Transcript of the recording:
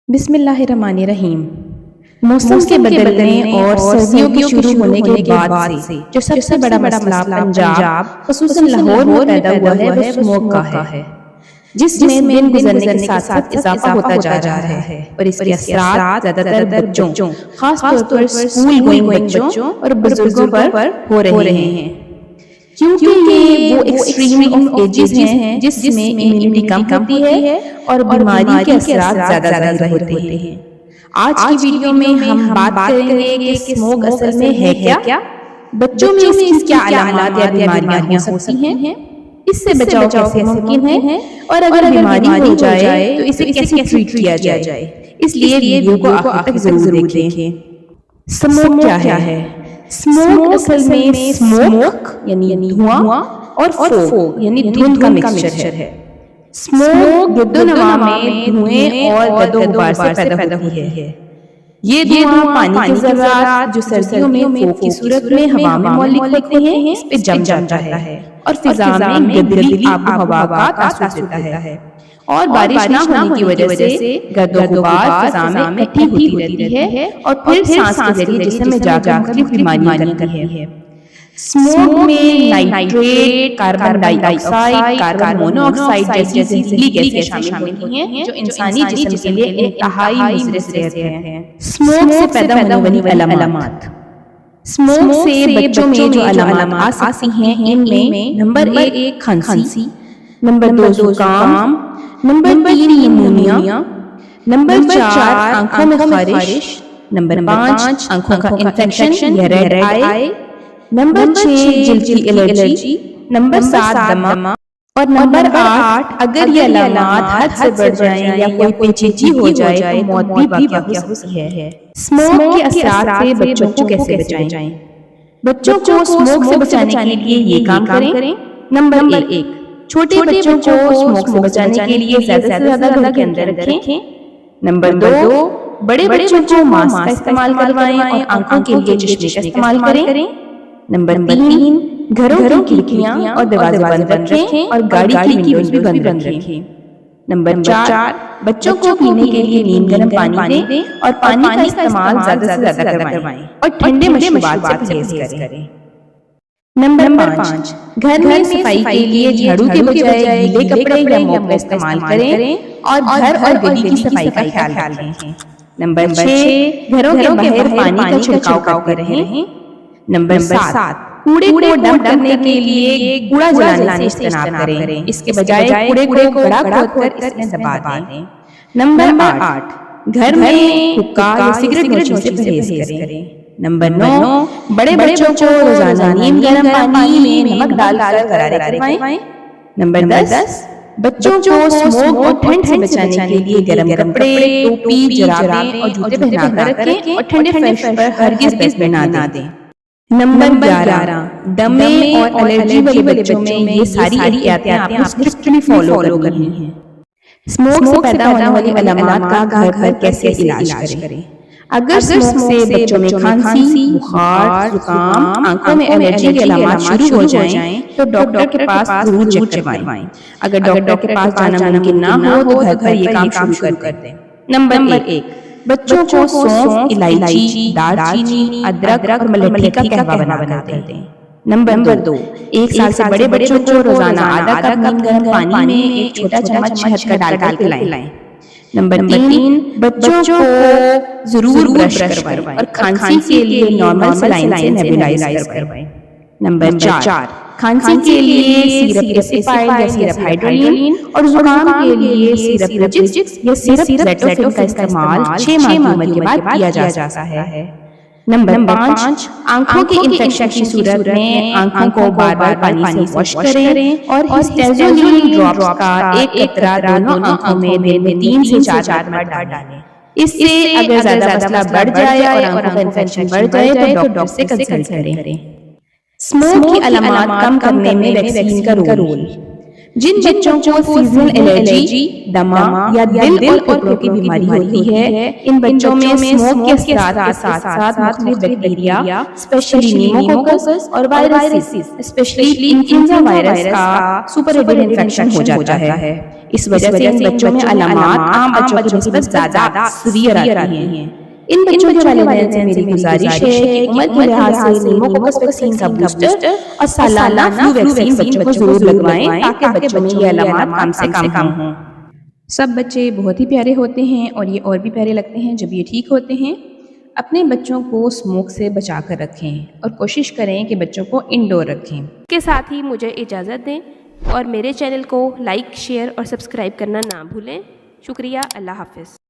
بسم اللہ الرحمن الرحیم۔ موسم کے بدلنے اور سردیوں کے شروع ہونے کے بعد سے جو سب سے بڑا مسئلہ پنجاب خصوصاً لاہور میں پیدا ہوا ہے وہ اسموگ کا ہے، جس میں دن گزرنے کے ساتھ ساتھ اضافہ ہوتا جا رہا ہے اور اس کے اثرات زیادہ تر بچوں، خاص طور پر اسکول گوئنگ بچوں اور بزرگوں پر ہو رہے ہیں، کیونکہ یہ وہ ایکسٹریم آف ایجز ہیں جس میں امیونٹی کم ہوتی ہے اور بیماری کے اثرات زیادہ ظاہر ہوتے ہیں۔ آج کی ویڈیو میں ہم بات کریں گے کہ اسموگ اصل میں ہے کیا، بچوں میں اس کی کیا علامات یا بیماریاں ہو سکتی ہیں، اس سے بچاؤ کیسے ممکن ہے اور اگر بیماری ہو جائے تو اسے کیسے ٹریٹ کیا جائے، اس لیے ویڈیو کو آخر تک ضرور دیکھیں۔ اسموگ کیا ہے؟ اسموگ اصل میں اسموک یعنی دھواں اور فوگ یعنی دھند کا مکسچر ہے۔ اسموگ گرد و نواح میں دھوئیں اور گرد و غبار سے پیدا ہوتی ہے۔ یہ دھواں پانی کے ذرات جو سردیوں میں فوگ کی صورت میں ہوا میں معلق ہوتے ہیں اس پہ جم جاتا ہے اور فضا میں گدگدی آب و ہوا کا تاثر دیتا ہے، اور بارش نہ ہونے کی وجہ سے گرد و غبار فضا میں اکٹھی ہوتی رہتی ہے اور پھر سانس کے ذریعے جسم میں جا کر مختلف بیماریاں کرتی ہے۔ اسموگ میں نائٹریٹ، کاربن ڈائی آکسائڈ، کاربن مونو آکسائڈ جیسی زہریلی گیسیں شامل ہوتی ہیں جو انسانی جسم کے لیے انتہائی مضر ہیں۔ اسموگ سے پیدا ہونے والی علامات۔ اسموگ سے بچوں میں جو علامات آ سکتی ہیں ان میں نمبر 1 کھانسی، نمبر 2 زکام، نمبر 3 نیمونیا، نمبر 4 آنکھوں میں خارش، نمبر 5 آنکھوں کا انفیکشن یا ریڈ آئی، نمبر 6 جلد کی الرجی، نمبر 7 دمہ، اور نمبر 8 اگر یہ علامات حد سے بڑھ جائیں یا کوئی پیچیدگی ہو جائے تو موت بھی واقع ہو سکتی ہے۔ اسموگ کے اثرات سے بچوں کو کیسے بچائیں؟ بچوں کو اسموگ سے بچانے کے لیے یہ کام کریں۔ نمبر 1 چھوٹے بچوں کو اسموگ سے بچانے کے لیے زیادہ سے زیادہ گھر کے اندر رکھیں۔ نمبر 2 بڑے بچوں کو ماسک کا استعمال کروائیں اور آنکھوں کے لیے چشمے کا استعمال کریں۔ نمبر 3 گھروں کی کھڑکیاں اور دروازے بند رکھیں اور گاڑی کی ونڈوز بھی بند رکھیں۔ نمبر 4 بچوں کو پینے کے لیے نیم گرم پانی دیں اور پانی کا استعمال زیادہ سے زیادہ کروائیں اور ٹھنڈے مشروبات سے پرہیز کریں۔ نمبر 5 گھر میں صفائی کے لیے جھاڑو کے بجائے گیلے کپڑے یا موپ کا استعمال کریں اور گھر اور گلی کی صفائی کا خیال رکھیں۔ نمبر 6 گھروں کے باہر پانی کا چھڑکاؤ کرتے رہیں۔ نمبر 7 کوڑے کو ڈمپ کرنے کے لیے کوڑا جلانے سے اجتناب کریں، اس کے بجائے کوڑے کو گڑھا کھود کر اس میں دبا دیں۔ نمبر 8 گھر میں حقہ یا سگریٹ نوشی سے پرہیز کریں۔ نمبر 9 بڑے بچوں کو روزانہ نیم گرم پانی میں نمک ڈال کر غرارے کروائیں۔ نمبر 10 بچوں کو اسموگ اور ٹھنڈ سے بچانے کے لیے گرم کپڑے، ٹوپی، جرابیں اور جوتے پہنا کر رکھیں اور ٹھنڈے فرش پر ہرگز بیٹھنے نہ دیں۔ نمبر 11 دمے اور الرجی والے بچوں میں یہ ساری احتیاطیں آپ کو اسٹرکٹلی فالو کرنی ہیں۔ اسموگ سے پیدا ہونے والی علامات کا گھر پر کیسے علاج کریں؟ اگر اسموگ سے بچوں میں کھانسی، بخار، زکام، آنکھوں میں الرجی کے علامات شروع ہو جائیں تو ڈاکٹر کے پاس ضرور چیک کروائیں۔ اگر ڈاکٹر کے پاس جانا ممکن نہ ہو تو گھر پر یہ کام شروع کر دیں۔ نمبر 1 بچوں کو سونف، الائچی، دار چینی، ادرک اور ملٹھی کا قہوہ بنا کر دیں۔ نمبر 2 1 سال سے بڑے بچوں کو روزانہ آدھا کپ نیم گرم پانی میں ایک چھوٹا چمچ شہد کا ڈال کر پلائیں۔ نمبر 3 بچوں کو ضرور برش کروائیں اور کھانسی کے لیے نارمل سلائن سے نیبولائز کروائیں۔ نمبر 4 کھانسی کے لیے سیرپ ایسیفائل یا سیرپ ہائیڈرولین اور زکام کے لیے سیرپ لوجکس یا سیرپ زیٹوفن کا استعمال 6 ماہ کی عمر کے بعد کیا جا سکتا ہے۔ نمبر 5 آنکھوں کے انفیکشن کی صورت میں آنکھوں کو بار بار پانی سے واش کریں اور ہسٹیزولین ڈراپس کا ایک قطرہ دونوں آنکھوں میں دن میں 3 سے 4 مرتبہ ڈالیں۔ اس سے اگر زیادہ مسئلہ بڑھ جائے اور آنکھوں کا انفیکشن بڑھ جائے تو ڈاکٹر سے کنسلٹ کریں۔ اسموگ کی علامات کم کرنے میں ویکسین کا رول۔ جن بچوں کو سیزنل الرجی، دمہ یا دل اور پھیپھڑوں کی بیماری ہوتی ہے، ان بچوں میں اسموک کے اثرات کے ساتھ ساتھ مختلف بیکٹیریا، اسپیشلی نیموکوکس اور وائرسز، اسپیشلی انفلوئنزا وائرس کا سپر ایڈنٹ انفیکشن ہو جاتا ہے۔ اس وجہ سے ان بچوں میں علامات عام بچوں کی نسبت زیادہ سیویئر آتی ہیں۔ ان بچوں کے والدین سے میری گزارش ہے کہ عمر کے لحاظ سے نیموکوکس ویکسین کا بوسٹر اور سالانہ فلو ویکسین بچوں کو ضرور لگوائیں تاکہ بچوں میں یہ علامات کم سے کم ہوں۔ سب بچے بہت ہی پیارے ہوتے ہیں اور یہ اور بھی پیارے لگتے ہیں جب یہ ٹھیک ہوتے ہیں۔ اپنے بچوں کو اسموک سے بچا کر رکھیں اور کوشش کریں کہ بچوں کو انڈور رکھیں۔ کے ساتھ ہی مجھے اجازت دیں اور میرے چینل کو لائک، شیئر اور سبسکرائب کرنا نہ بھولیں۔ شکریہ، اللہ حافظ۔